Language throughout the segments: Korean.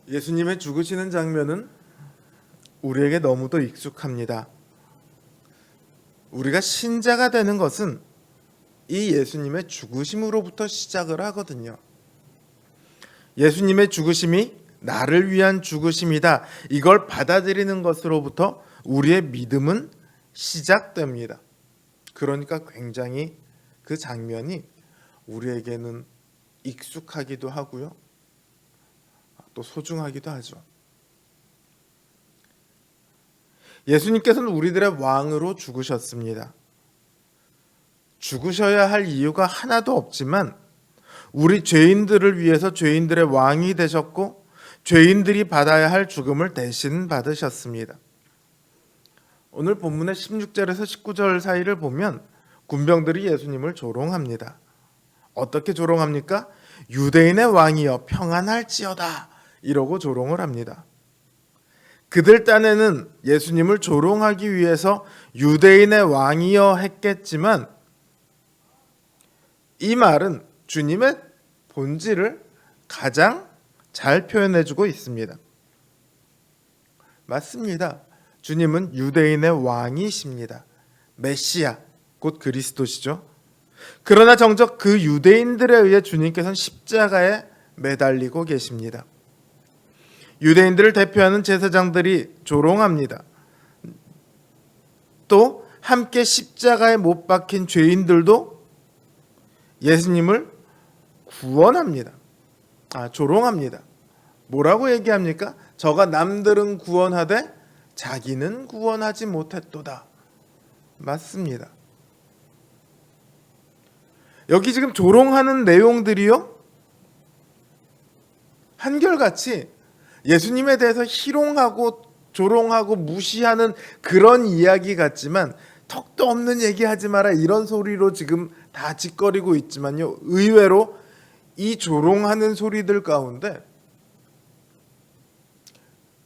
예수님의 죽으시는 장면은 우리에게 너무도 익숙합니다. 우리가 신자가 되는 것은 이 예수님의 죽으심으로부터 시작을 하거든요. 예수님의 죽으심이 나를 위한 죽으심이다. 이걸 받아들이는 것으로부터 우리의 믿음은 시작됩니다. 그러니까 굉장히 그 장면이 우리에게는 익숙하기도 하고요. 또 소중하기도 하죠. 예수님께서는 우리들의 왕으로 죽으셨습니다. 죽으셔야 할 이유가 하나도 없지만 우리 죄인들을 위해서 죄인들의 왕이 되셨고 죄인들이 받아야 할 죽음을 대신 받으셨습니다. 오늘 본문의 16절에서 19절 사이를 보면 군병들이 예수님을 조롱합니다. 어떻게 조롱합니까? 유대인의 왕이여 평안할지어다 이러고 조롱을 합니다. 그들 딴에는 예수님을 조롱하기 위해서 유대인의 왕이여 했겠지만 이 말은 주님의 본질을 가장 잘 표현해주고 있습니다. 맞습니다. 주님은 유대인의 왕이십니다. 메시아, 곧 그리스도시죠. 그러나 정작 그 유대인들에 의해 주님께서는 십자가에 매달리고 계십니다. 유대인들을 대표하는 제사장들이 조롱합니다. 또 함께 십자가에 못 박힌 죄인들도 예수님을 구원합니다. 조롱합니다. 뭐라고 얘기합니까? 저가 남들은 구원하되 자기는 구원하지 못했도다. 맞습니다. 여기 지금 조롱하는 내용들이요, 한결같이 예수님에 대해서 희롱하고 조롱하고 무시하는 그런 이야기 같지만 턱도 없는 얘기하지 마라 이런 소리로 지금 다 짓거리고 있지만요, 의외로 이 조롱하는 소리들 가운데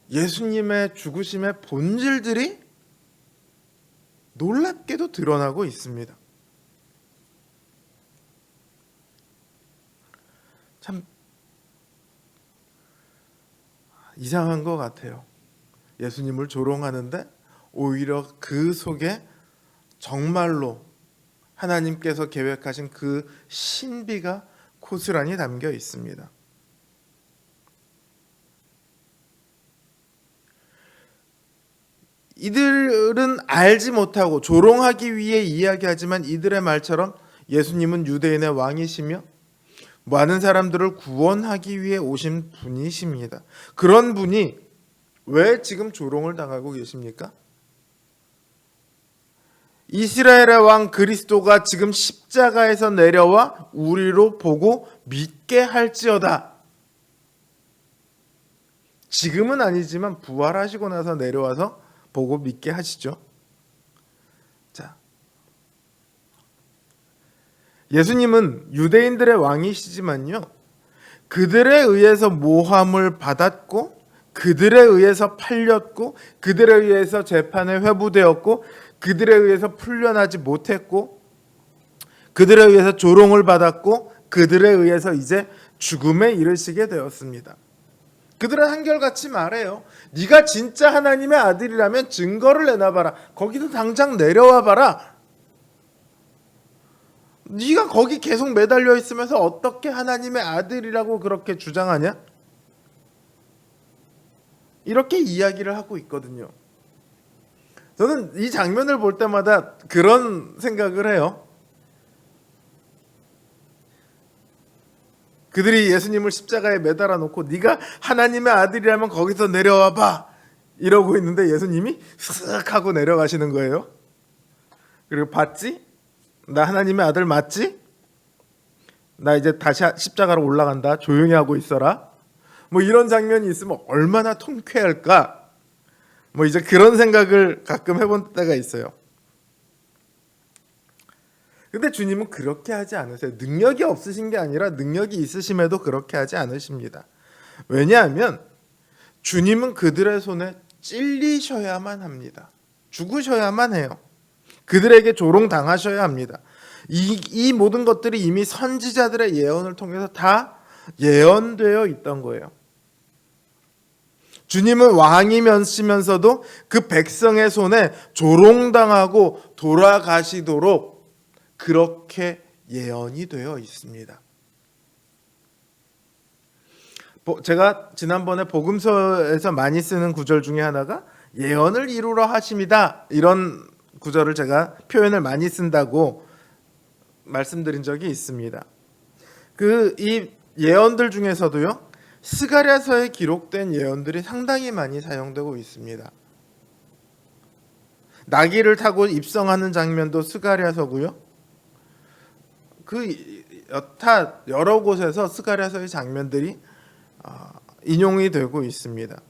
예수님의 죽으심의 본질들이 놀랍게도 드러나고 있습니다. 참 이상한 것 같아요. 예수님을 조롱하는데 오히려 그 속에 정말로 하나님께서 계획하신 그 신비가 고스란히 담겨 있습니다. 이들은 알지 못하고 조롱하기 위해 이야기하지만 이들의 말처럼 예수님은 유대인의 왕이시며 많은 사람들을 구원하기 위해 오신 분이십니다. 그런 분이 왜 지금 조롱을 당하고 계십니까? 이스라엘의 왕 그리스도가 지금 십자가에서 내려와 우리로 보고 믿게 할지어다. 지금은 아니지만 부활하시고 나서 내려와서 보고 믿게 하시죠. 자, 예수님은 유대인들의 왕이시지만요, 그들에 의해서 모함을 받았고 그들에 의해서 팔렸고 그들에 의해서 재판에 회부되었고 그들에 의해서 풀려나지 못했고 그들에 의해서 조롱을 받았고 그들에 의해서 이제 죽음에 이르시게 되었습니다. 그들은 한결같이 말해요. 네가 진짜 하나님의 아들이라면 증거를 내놔봐라. 거기서 당장 내려와 봐라. 네가 거기 계속 매달려 있으면서 어떻게 하나님의 아들이라고 그렇게 주장하냐? 이렇게 이야기를 하고 있거든요. 저는 이 장면을 볼 때마다 그런 생각을 해요. 그들이 예수님을 십자가에 매달아 놓고 네가 하나님의 아들이라면 거기서 내려와 봐 이러고 있는데 예수님이 쓱 하고 내려가시는 거예요. 그리고 봤지? 나 하나님의 아들 맞지? 나 이제 다시 십자가로 올라간다. 조용히 하고 있어라. 뭐 이런 장면이 있으면 얼마나 통쾌할까? 뭐 이제 그런 생각을 가끔 해본 때가 있어요. 근데 주님은 그렇게 하지 않으세요. 능력이 없으신 게 아니라 능력이 있으심에도 그렇게 하지 않으십니다. 왜냐하면 주님은 그들의 손에 찔리셔야만 합니다. 죽으셔야만 해요. 그들에게 조롱당하셔야 합니다. 이 모든 것들이 이미 선지자들의 예언을 통해서 다 예언되어 있던 거예요. 주님은 왕이면서도 그 백성의 손에 조롱당하고 돌아가시도록 그렇게 예언이 되어 있습니다. 제가 지난번에 복음서에서 많이 쓰는 구절 중에 하나가 예언을 이루러 하심이다, 이런 구절을 제가 표현을 많이 쓴다고 말씀드린 적이 있습니다. 이 예언들 중에서도요, 스가랴서에 기록된 예언들이 상당히 많이 사용되고 있습니다. 나귀를 타고 입성하는 장면도 스가랴서고요. 여러 곳에서 스가랴서의 장면들이 인용이 되고 있습니다.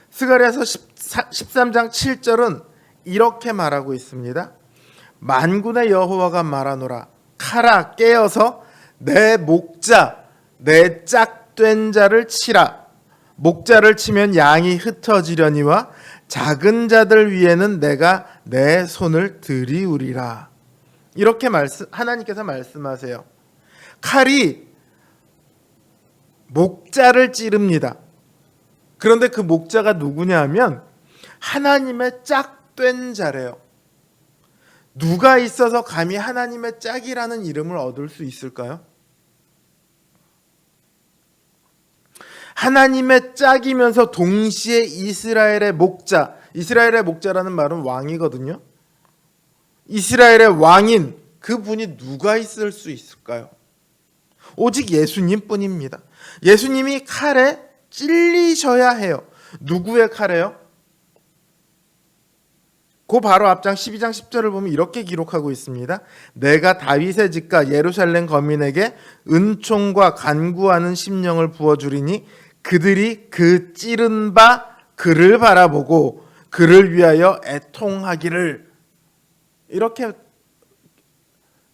스가랴서 13장 7절은 이렇게 말하고 있습니다. 만군의 여호와가 말하노라. 카라, 깨어서 내 목자, 내 짝된 자를 치라. 목자를 치면 양이 흩어지려니와 작은 자들 위에는 내가 내 손을 들이우리라. 이렇게 하나님께서 말씀하세요. 칼이 목자를 찌릅니다. 그런데 그 목자가 누구냐 하면 하나님의 짝된 자래요. 누가 있어서 감히 하나님의 짝이라는 이름을 얻을 수 있을까요? 하나님의 짝이면서 동시에 이스라엘의 목자, 이스라엘의 목자라는 말은 왕이거든요. 이스라엘의 왕인 그분이 누가 있을 수 있을까요? 오직 예수님뿐입니다. 예수님이 칼에 찔리셔야 해요. 누구의 칼에요? 그 바로 앞장 12장 10절을 보면 이렇게 기록하고 있습니다. 내가 다윗의 집과 예루살렘 거민에게 은총과 간구하는 심령을 부어주리니 그들이 그 찌른 바 그를 바라보고 그를 위하여 애통하기를. 이렇게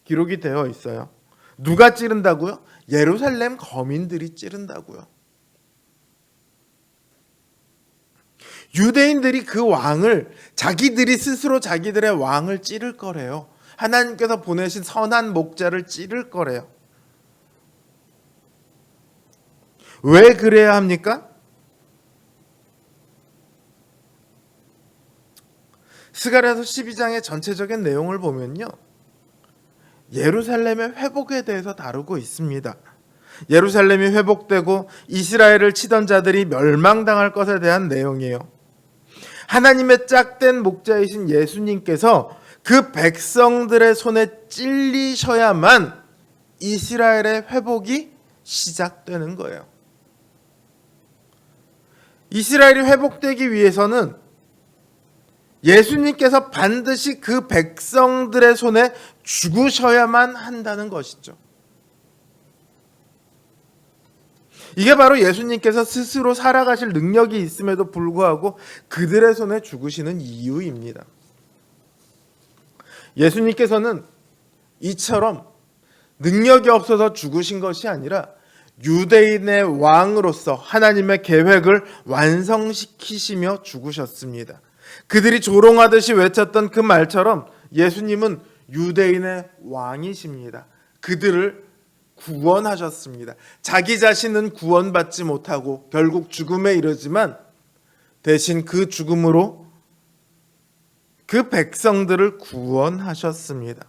기록이 되어 있어요. 누가 찌른다고요? 예루살렘 거민들이 찌른다고요. 유대인들이 그 왕을, 자기들이 스스로 자기들의 왕을 찌를 거래요. 하나님께서 보내신 선한 목자를 찌를 거래요. 왜 그래야 합니까? 스가랴서 12장의 전체적인 내용을 보면요, 예루살렘의 회복에 대해서 다루고 있습니다. 예루살렘이 회복되고 이스라엘을 치던 자들이 멸망당할 것에 대한 내용이에요. 하나님의 짝된 목자이신 예수님께서 그 백성들의 손에 찔리셔야만 이스라엘의 회복이 시작되는 거예요. 이스라엘이 회복되기 위해서는 예수님께서 반드시 그 백성들의 손에 죽으셔야만 한다는 것이죠. 이게 바로 예수님께서 스스로 살아가실 능력이 있음에도 불구하고 그들의 손에 죽으시는 이유입니다. 예수님께서는 이처럼 능력이 없어서 죽으신 것이 아니라 유대인의 왕으로서 하나님의 계획을 완성시키시며 죽으셨습니다. 그들이 조롱하듯이 외쳤던 그 말처럼 예수님은 유대인의 왕이십니다. 그들을 구원하셨습니다. 자기 자신은 구원받지 못하고 결국 죽음에 이르지만 대신 그 죽음으로 그 백성들을 구원하셨습니다.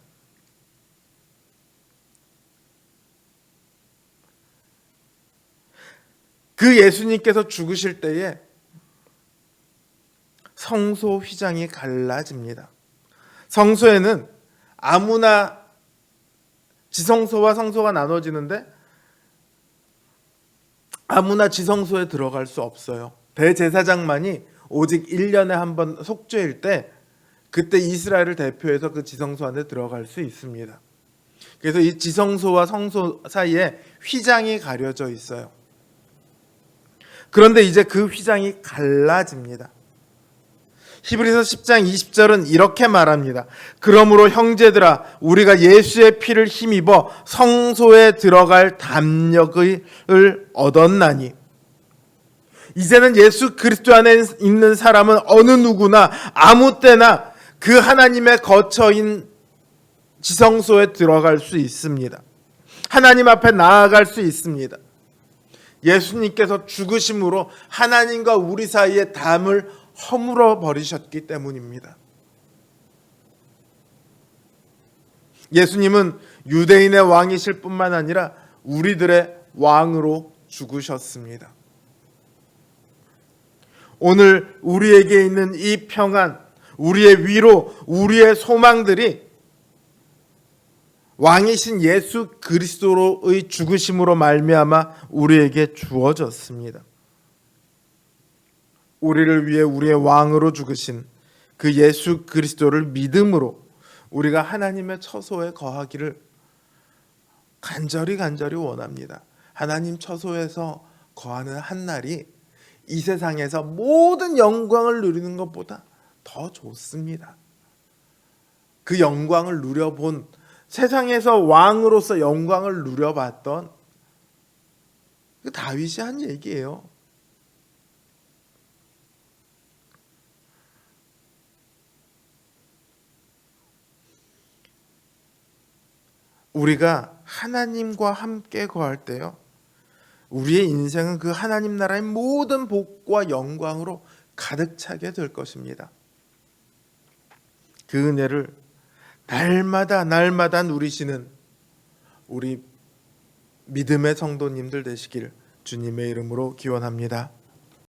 그 예수님께서 죽으실 때에 성소 휘장이 갈라집니다. 성소에는 아무나 지성소와 성소가 나눠지는데 아무나 지성소에 들어갈 수 없어요. 대제사장만이 오직 1년에 한 번 속죄일 때 그때 이스라엘을 대표해서 그 지성소 안에 들어갈 수 있습니다. 그래서 이 지성소와 성소 사이에 휘장이 가려져 있어요. 그런데 이제 그 휘장이 갈라집니다. 히브리서 10장 20절은 이렇게 말합니다. 그러므로 형제들아, 우리가 예수의 피를 힘입어 성소에 들어갈 담력을 얻었나니. 이제는 예수 그리스도 안에 있는 사람은 어느 누구나 아무 때나 그 하나님의 거처인 지성소에 들어갈 수 있습니다. 하나님 앞에 나아갈 수 있습니다. 예수님께서 죽으심으로 하나님과 우리 사이의 담을 허물어 버리셨기 때문입니다. 예수님은 유대인의 왕이실 뿐만 아니라 우리들의 왕으로 죽으셨습니다. 오늘 우리에게 있는 이 평안, 우리의 위로, 우리의 소망들이 왕이신 예수 그리스도의 죽으심으로 말미암아 우리에게 주어졌습니다. 우리를 위해 우리의 왕으로 죽으신 그 예수 그리스도를 믿음으로 우리가 하나님의 처소에 거하기를 간절히 원합니다. 하나님 처소에서 거하는 한 날이 이 세상에서 모든 영광을 누리는 것보다 더 좋습니다. 그 영광을 누려본, 세상에서 왕으로서 영광을 누려봤던 그 다윗이 한 얘기예요. 우리가 하나님과 함께 거할 때요, 우리의 인생은 그 하나님 나라의 모든 복과 영광으로 가득 차게 될 것입니다. 그 은혜를 날마다 누리시는 우리 믿음의 성도님들 되시길 주님의 이름으로 기원합니다.